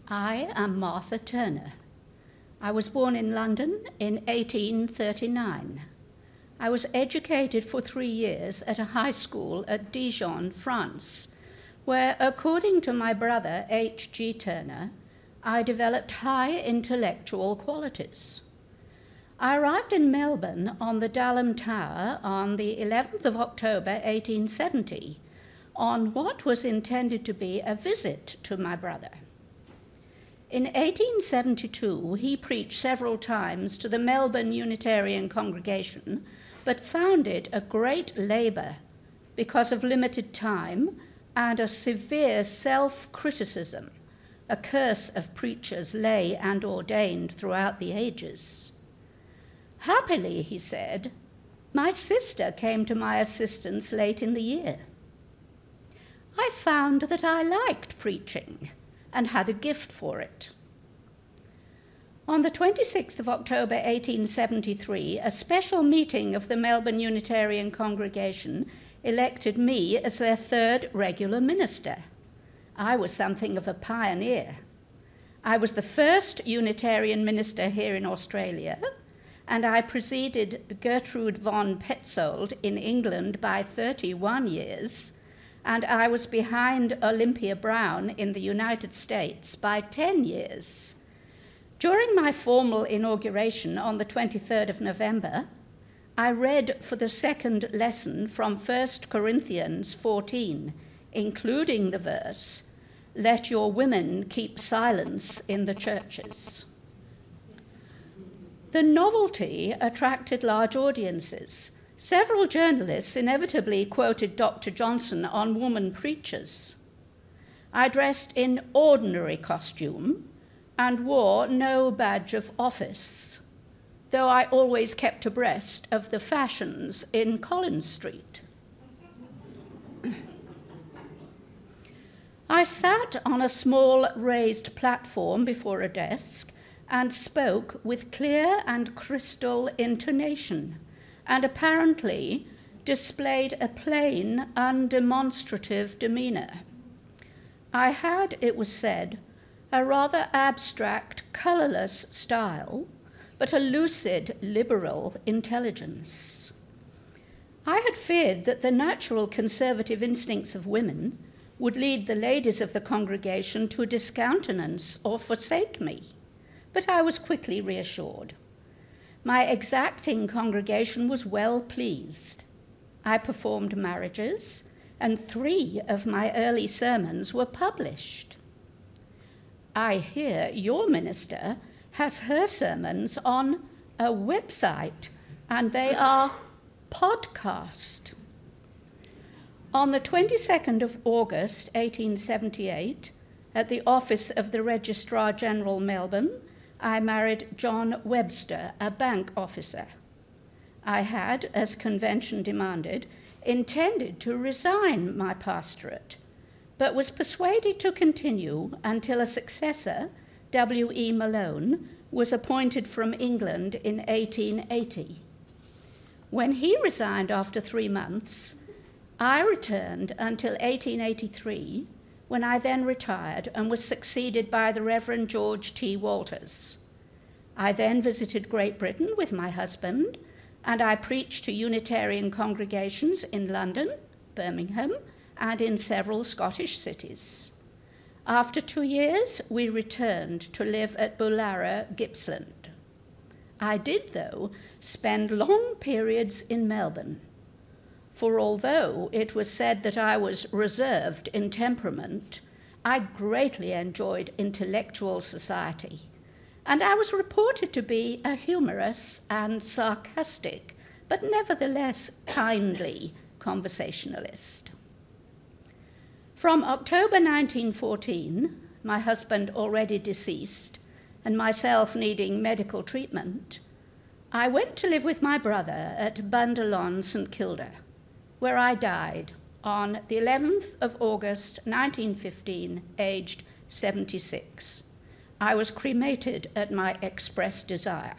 I am Martha Turner. I was born in London in 1839. I was educated for 3 years at a high school at Dijon, France, where, according to my brother H.G. Turner, I developed high intellectual qualities. I arrived in Melbourne on the Dalham Tower on the 11th of October 1870 on what was intended to be a visit to my brother. In 1872, he preached several times to the Melbourne Unitarian congregation, but found it a great labour because of limited time and a severe self-criticism, a curse of preachers lay and ordained throughout the ages. Happily, he said, my sister came to my assistance late in the year. I found that I liked preaching and had a gift for it. On the 26th of October 1873, a special meeting of the Melbourne Unitarian congregation elected me as their third regular minister. I was something of a pioneer. I was the first Unitarian minister here in Australia, and I preceded Gertrude von Petzold in England by 31 years, and I was behind Olympia Brown in the United States by 10 years. During my formal inauguration on the 23rd of November, I read for the second lesson from 1 Corinthians 14, including the verse, "Let your women keep silence in the churches." The novelty attracted large audiences. Several journalists inevitably quoted Dr. Johnson on woman preachers. I dressed in ordinary costume and wore no badge of office, though I always kept abreast of the fashions in Collins Street. I sat on a small raised platform before a desk and spoke with clear and crystal intonation, and apparently displayed a plain, undemonstrative demeanour. I had, it was said, a rather abstract, colourless style, but a lucid, liberal intelligence. I had feared that the natural conservative instincts of women would lead the ladies of the congregation to discountenance or forsake me, but I was quickly reassured. My exacting congregation was well pleased. I performed marriages, and 3 of my early sermons were published. I hear your minister has her sermons on a website, and they are podcast. On the 22nd of August 1878, at the office of the Registrar General Melbourne, I married John Webster, a bank officer. I had, as convention demanded, intended to resign my pastorate, but was persuaded to continue until a successor, W.E. Malone, was appointed from England in 1880. When he resigned after 3 months, I returned until 1883, when I then retired and was succeeded by the Reverend George T. Walters. I then visited Great Britain with my husband, and I preached to Unitarian congregations in London, Birmingham, and in several Scottish cities. After 2 years, we returned to live at Boolarra, Gippsland. I did, though, spend long periods in Melbourne, for although it was said that I was reserved in temperament, I greatly enjoyed intellectual society, and I was reported to be a humorous and sarcastic, but nevertheless kindly conversationalist. From October 1914, my husband already deceased, and myself needing medical treatment, I went to live with my brother at Bundalon, St Kilda, where I died on the 11th of August 1915, aged 76. I was cremated at my express desire.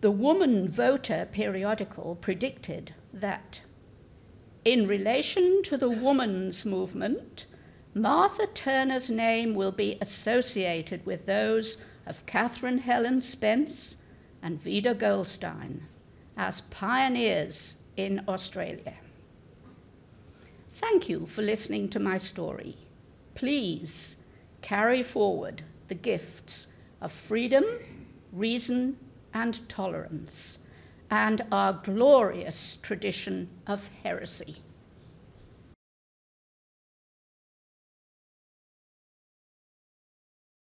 The Woman Voter periodical predicted that in relation to the woman's movement, Martha Turner's name will be associated with those of Catherine Helen Spence and Vida Goldstein as pioneers in Australia. Thank you for listening to my story. Please carry forward the gifts of freedom, reason, and tolerance, and our glorious tradition of heresy.